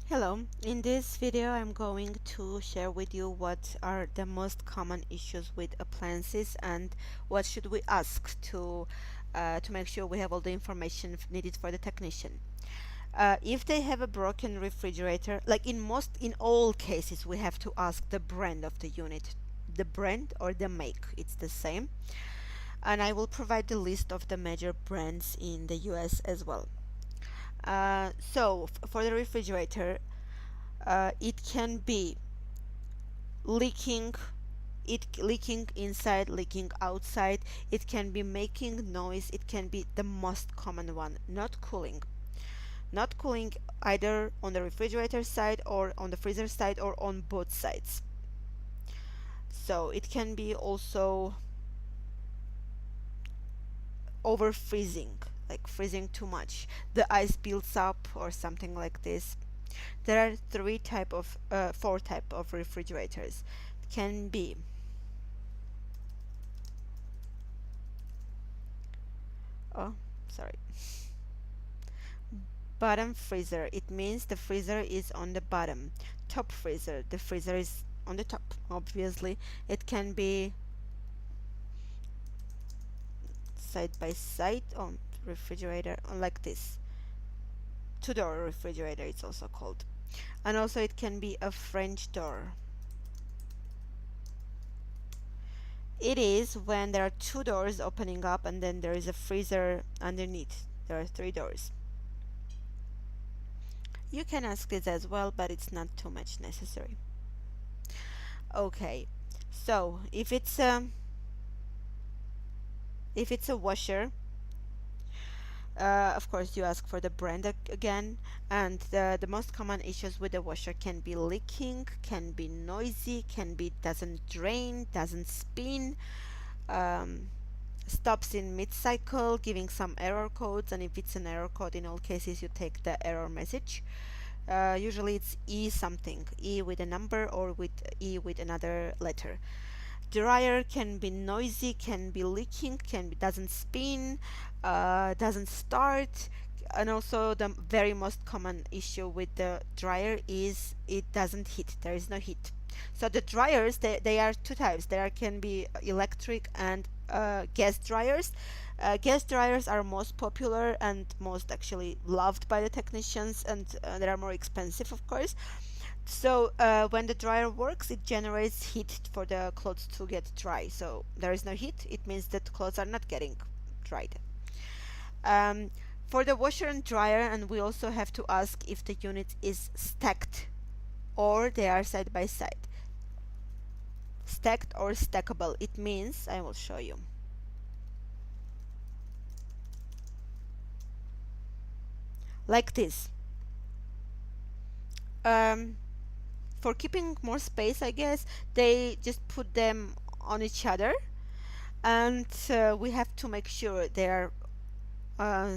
Hello, in this video I'm going to share with you what are the most common issues with appliances and what should we ask to make sure we have all the information needed for the technician. If they have a broken refrigerator, like in all cases we have to ask the brand of the unit, the brand or the make, it's the same, and I will provide the list of the major brands in the US as well. For the refrigerator, it can be leaking, it leaking inside, leaking outside. It can be making noise. It can be the most common one, not cooling either on the refrigerator side or on the freezer side or on both sides. So it can be also over freezing, like freezing too much, the ice builds up or something like this. There are four type of refrigerators. It can be oh sorry bottom freezer. It means the freezer is on the bottom. Top freezer, the freezer is on the top, obviously. It can be side by side on refrigerator, like this. Two-door refrigerator, it's also called. And also it can be a French door. It is when there are two doors opening up and then there is a freezer underneath. There are three doors. You can ask this as well, but it's not too much necessary. Okay, so if it's a washer, of course you ask for the brand again, and the most common issues with the washer can be leaking, can be noisy, can be doesn't drain, doesn't spin, stops in mid-cycle, giving some error codes, and if it's an error code, in all cases you take the error message. Usually it's E something, E with a number or with E with another letter. Dryer can be noisy, can be leaking, doesn't spin, doesn't start, and also the very most common issue with the dryer is it doesn't heat. There is no heat. So the dryers, they are two types. There can be electric and gas dryers. Gas dryers are most popular and most actually loved by the technicians, and they are more expensive, of course. So when the dryer works, it generates heat for the clothes to get dry. So there is no heat. It means that clothes are not getting dried. Um, for the washer and dryer, and we also have to ask if the unit is stacked or they are side by side. Stacked or stackable. It means, I will show you. Like this. For keeping more space, I guess, they just put them on each other, and we have to make sure they are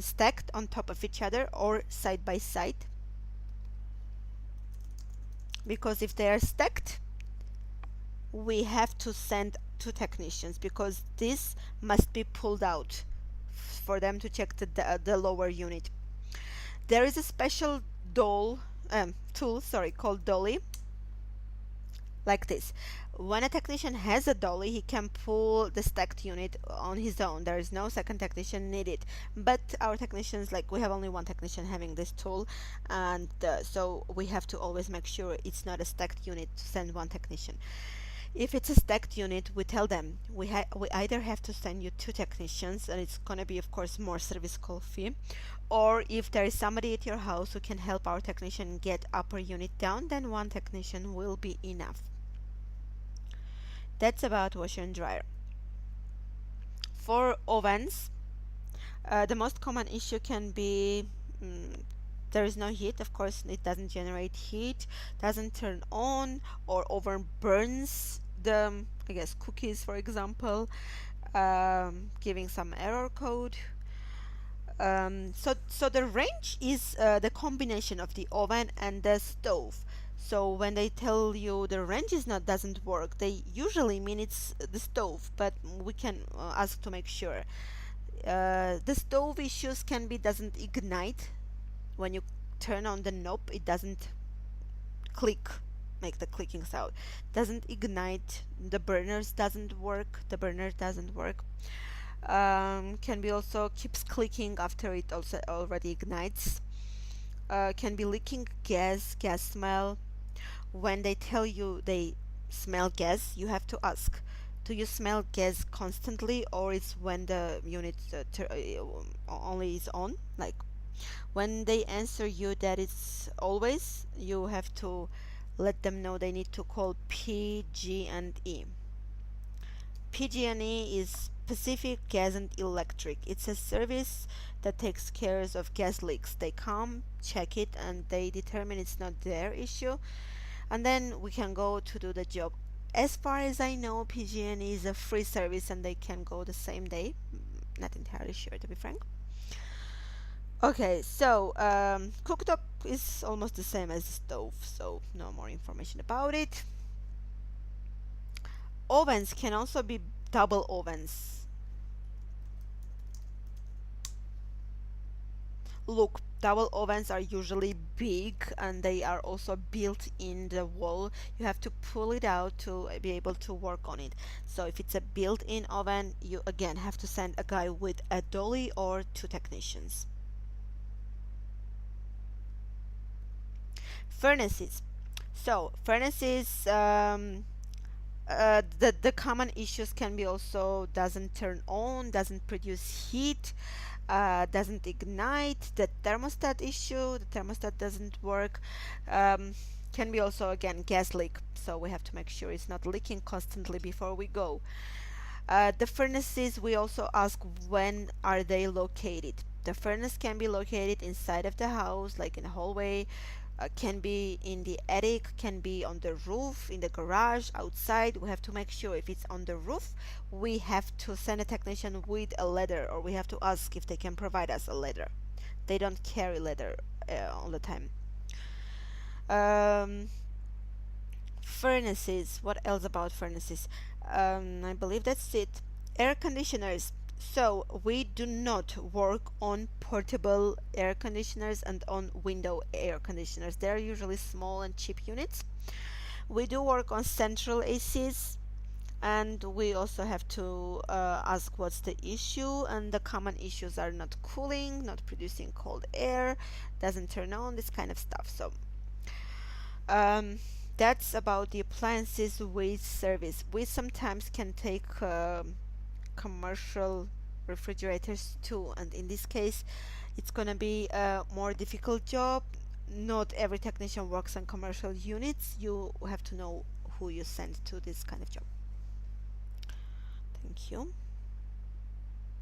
stacked on top of each other or side by side, because if they are stacked, we have to send two technicians, because this must be pulled out for them to check the lower unit. There is a special tool called dolly, like this. When a technician has a dolly, he can pull the stacked unit on his own. There is no second technician needed. But our technicians, like, we have only one technician having this tool, and so we have to always make sure it's not a stacked unit to send one technician. If it's a stacked unit, we tell them we either have to send you two technicians, and it's gonna be, of course, more service call fee, or if there is somebody at your house who can help our technician get upper unit down, then one technician will be enough. That's about washer and dryer. For ovens, the most common issue can be there is no heat. Of course, it doesn't generate heat, doesn't turn on, or oven burns the, I guess, cookies, for example, giving some error code. So the range is the combination of the oven and the stove. So when they tell you the range doesn't work, they usually mean it's the stove, but we can ask to make sure. The stove issues can be doesn't ignite when you turn on the knob. It doesn't click, make the clicking sound. Doesn't ignite, the burners doesn't work, the burner doesn't work. Can be also keeps clicking after it also already ignites. Can be leaking gas smell. When they tell you they smell gas, you have to ask, do you smell gas constantly, or it's when the unit only is on? Like, when they answer you that it's always, you have to let them know they need to call PG&E. PG&E is Pacific Gas and Electric. It's a service that takes care of gas leaks. They come, check it, and they determine it's not their issue, and then we can go to do the job. As far as I know, PG&E is a free service and they can go the same day. Not entirely sure, to be frank. Okay, so cooktop is almost the same as the stove, so no more information about it. Ovens can also be double ovens. Look, double ovens are usually big and they are also built in the wall. You have to pull it out to be able to work on it. So if it's a built-in oven, you again have to send a guy with a dolly or 2 technicians. Furnaces. So furnaces, the common issues can be also doesn't turn on, doesn't produce heat, doesn't ignite, the thermostat issue, the thermostat doesn't work. Can be also again gas leak, so we have to make sure it's not leaking constantly before we go. The furnaces, we also ask when are they located. The furnace can be located inside of the house, like in a hallway, can be in the attic, can be on the roof, in the garage, outside. We have to make sure if it's on the roof, we have to send a technician with a ladder, or we have to ask if they can provide us a ladder. They don't carry ladder all the time. Furnaces, what else about furnaces? I believe that's it. Air conditioners. So we do not work on portable air conditioners and on window air conditioners. They're usually small and cheap units. We do work on central ACs, and we also have to ask what's the issue, and the common issues are not cooling, not producing cold air, doesn't turn on, this kind of stuff. So that's about the appliances with service. We sometimes can take commercial refrigerators too, and in this case it's gonna be a more difficult job. Not every technician works on commercial units. You have to know who you send to this kind of job. Thank you.